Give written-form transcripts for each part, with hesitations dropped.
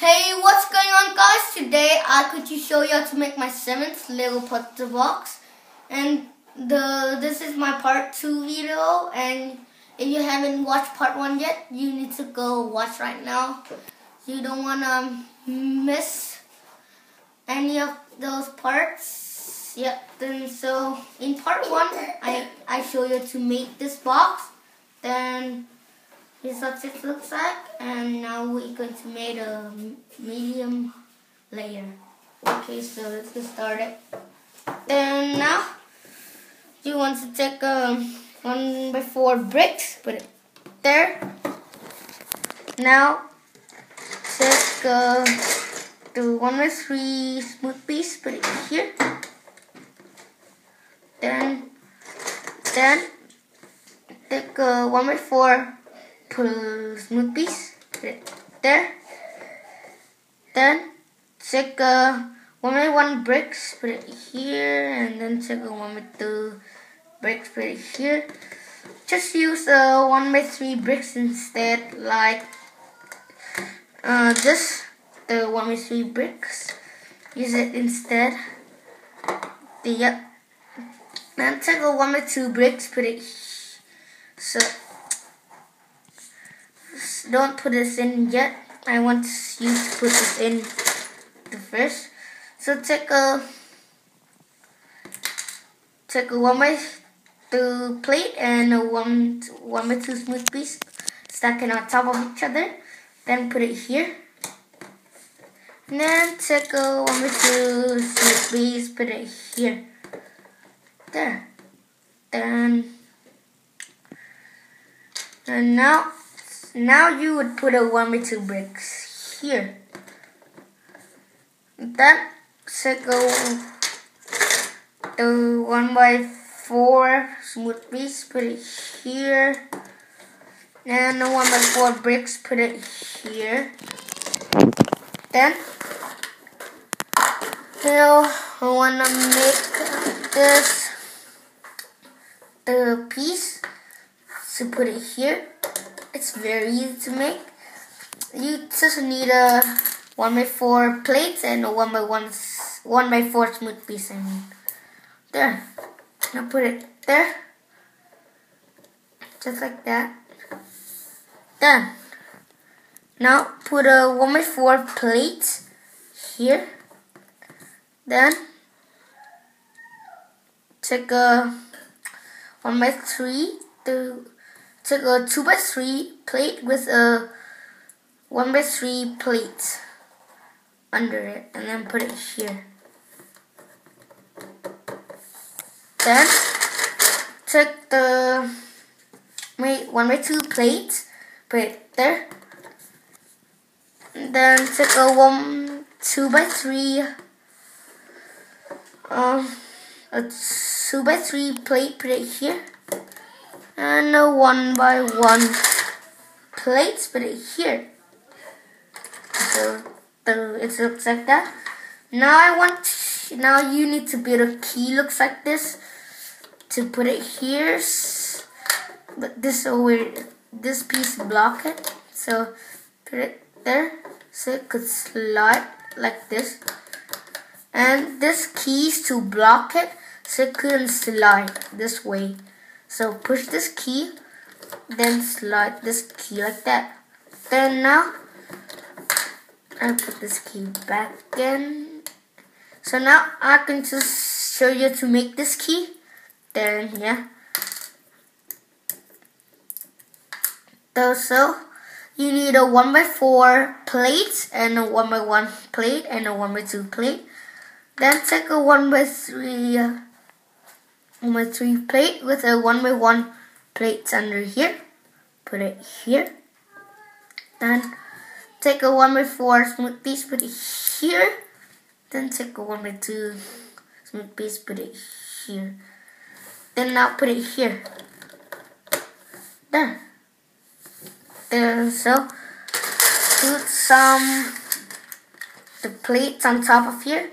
Hey, what's going on, guys? Today I could show you how to make my 7th Lego puzzle box, and this is my part 2 video. And if you haven't watched part 1 yet, you need to go watch right now. You don't want to miss any of those parts. Yep. Then so in part 1, I show you to make this box. Then here's what it looks like, and now we're going to make a medium layer. Okay, so let's get started. Then now you want to take 1x4 bricks, put it there. Now take the 1x3 smooth piece, put it here. Then take 1x4 smooth piece, put it there. Then take 1x1 bricks, put it here, and then take 1x2 bricks, put it here. Just use 1x3 bricks instead, like just the 1x3 bricks. Use it instead. Yep. Then take 1x2 bricks, put it so. Don't put this in yet. I want you to put this in the first. So take a 1x2 plate and a 1x2 smooth piece, stack it on top of each other. Then put it here. And then take a 1x2 smooth piece, put it here. There. Then and now you would put a 1x2 bricks here. Then take the 1x4 smooth piece, put it here. And the 1x4 bricks, put it here. Then now I want to make this the piece, so put it here. It's very easy to make. You just need a 1x4 plates and a 1x4 smooth piece. There. Now put it there, just like that. Done. Now put a 1x4 plate here. Then take a 1x3 take a 2x3 plate with a 1x3 plate under it, and then put it here. Then take the 1x2 plate, put it there. And then take a 2x3 plate, put it here. And a 1x1 plate, put it here. So it looks like that. Now you need to build a key looks like this to put it here. But this piece block it. So put it there so it could slide like this. And this key is to block it so it couldn't slide this way. So push this key, then slide this key like that. Then now I put this key back in. So now I can just show you to make this key. Then yeah. So you need a 1x4 plate and a 1x1 plate and a 1x2 plate. Then take a 1x3 plate with a 1x1 plate under here. Put it here. Then take a 1x4 smooth piece, put it here. Then take a 1x2 smooth piece, put it here. Then now put it here. There. So put the plates on top of here.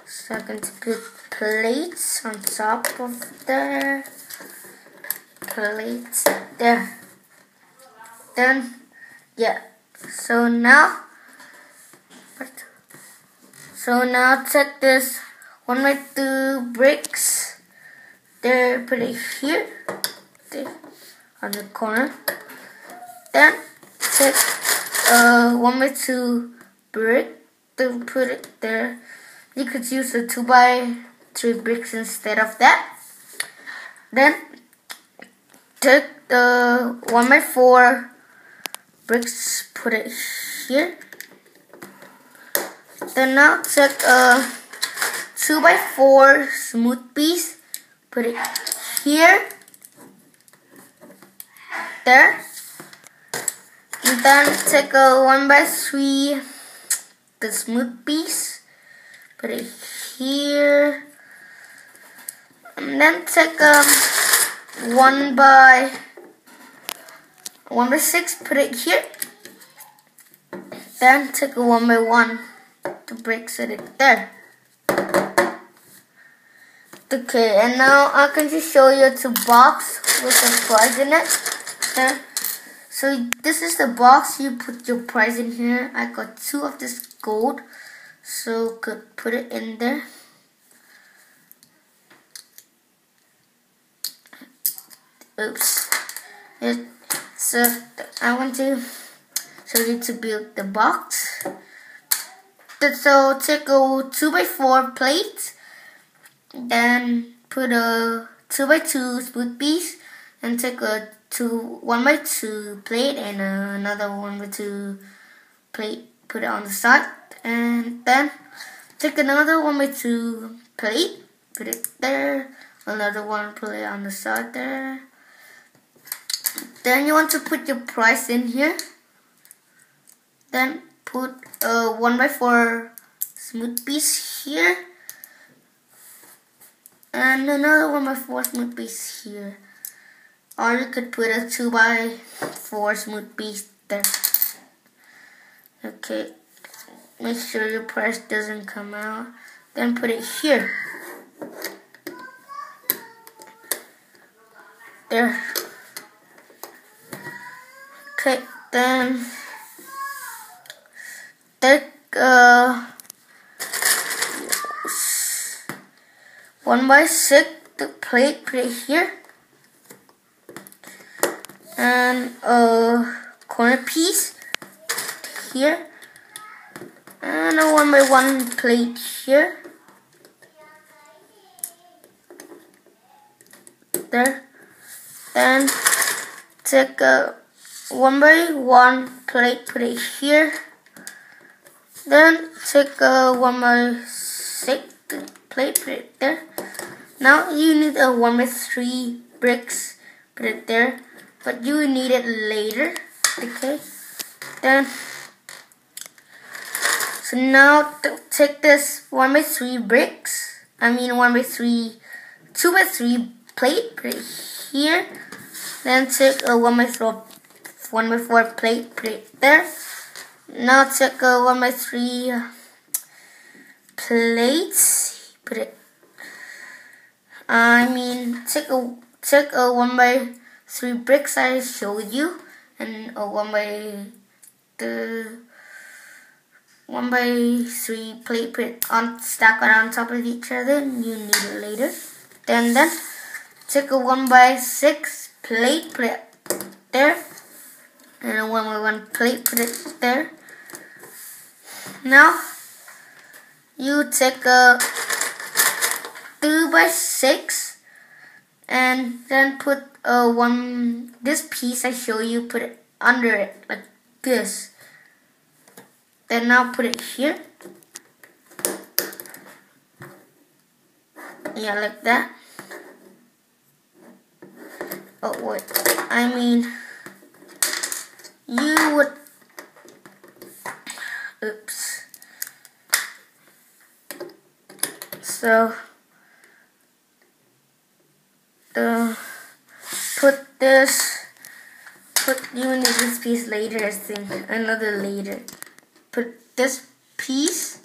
So I'm going to put plates on top of there. Plates there. Then yeah. So now So now check this 1 by 2 bricks. There, put it here, there, on the corner. Then take 1 by 2 brick to put it there. You could use a 2 by 3 bricks instead of that. Then take the 1 by 4 bricks, put it here. Then now take a 2 by 4 smooth piece, put it here, there. And then take a 1 by 3 the smooth piece, put it here. And then take a 1 by 6, put it here. Then take a 1 by 1 to bricks it there. Okay, and now I can just show you the box with the prize in it. There. So this is the box, you put your prize in here. I got 2 of this gold, so could put it in there. Oops. So I want to show you to build the box. So take a 2 by 4 plate, then put a 2 by 2 smooth piece, and take a 1 by 2 plate and another 1 by 2 plate, put it on the side, and then take another 1 by 2 plate, put it there, another one, put it on the side there. Then you want to put your price in here. Then put a 1 by 4 smooth piece here, and another 1 by 4 smooth piece here. Or you could put a 2 by 4 smooth piece there. Okay, make sure your price doesn't come out. Then put it here. There. Okay, then take 1 by 6 the plate, put it here, and a corner piece here, and a 1 by 1 plate here. There. Then take a 1 by 1 plate, put it here. Then take a 1 by 6 plate, put it there. Now you need a 1 by 3 bricks, put it there, but you will need it later. Okay. Then so now take this 1 by 3 bricks. 1 by 3, 2 by 3 plate, put it here. Then take a 1 by 4 plate, put it there. Now take a 1 by 3 plates, put it. Take a 1 by 3 bricks I showed you, and a 1 by 3 plate, put it on, stack it on top of each other, and you need it later. Then take a 1 by 6 plate, put it there, and a 1 by 1 plate, put it there. Now you take a 2 by 6 and then put this piece I show you, put it under it like this. Then now put it here. Yeah, like that. Oh wait, you would, oops. So you need this piece later, I think, another later. Put this piece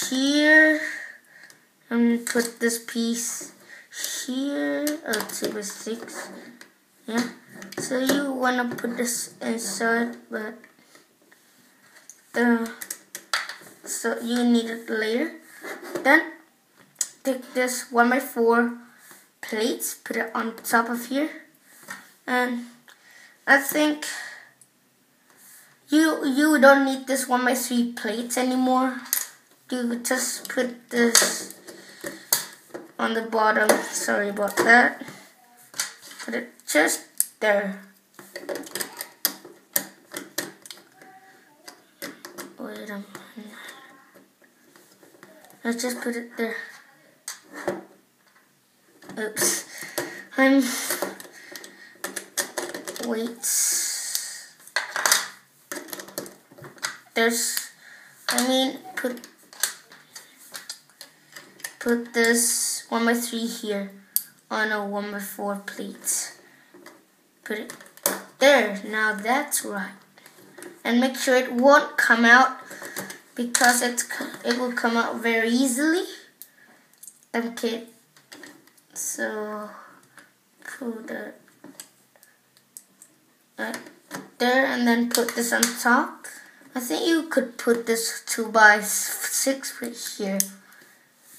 here, and put this piece here, 2 by 6, yeah. So you wanna put this inside, but so so you need it later. Then take this 1x4 plates, put it on top of here, and I think you don't need this 1x3 plates anymore. You just put this on the bottom. Sorry about that. Put it just there. Wait a minute. Let's just put it there. Oops. Wait. Put this 1x3 here on a 1x4 plate. Put it there. Now that's right. And make sure it won't come out, because it will come out very easily. Okay. So put it there, and then put this on top. I think you could put this 2x6 right here.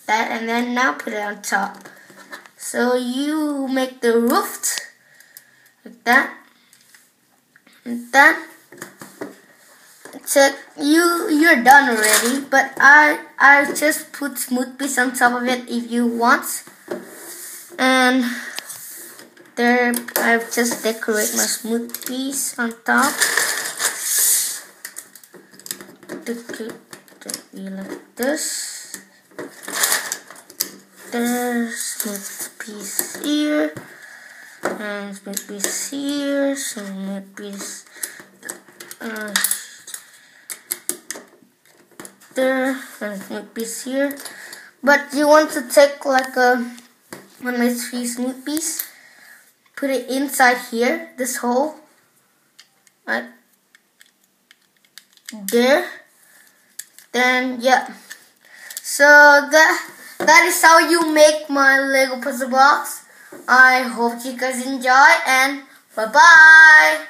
That, and then now put it on top. So you make the roof like that. And then so you're done already. But I just put smooth piece on top of it if you want. And there I've just decorated my smooth piece on top. Like this. There's smooth piece here, and smooth piece here, smooth piece there, and smooth piece here. But you want to take like a 1x3 smooth piece, put it inside here, this hole, right there. Then yeah, so that is how you make my Lego puzzle box. I hope you guys enjoy, and bye bye.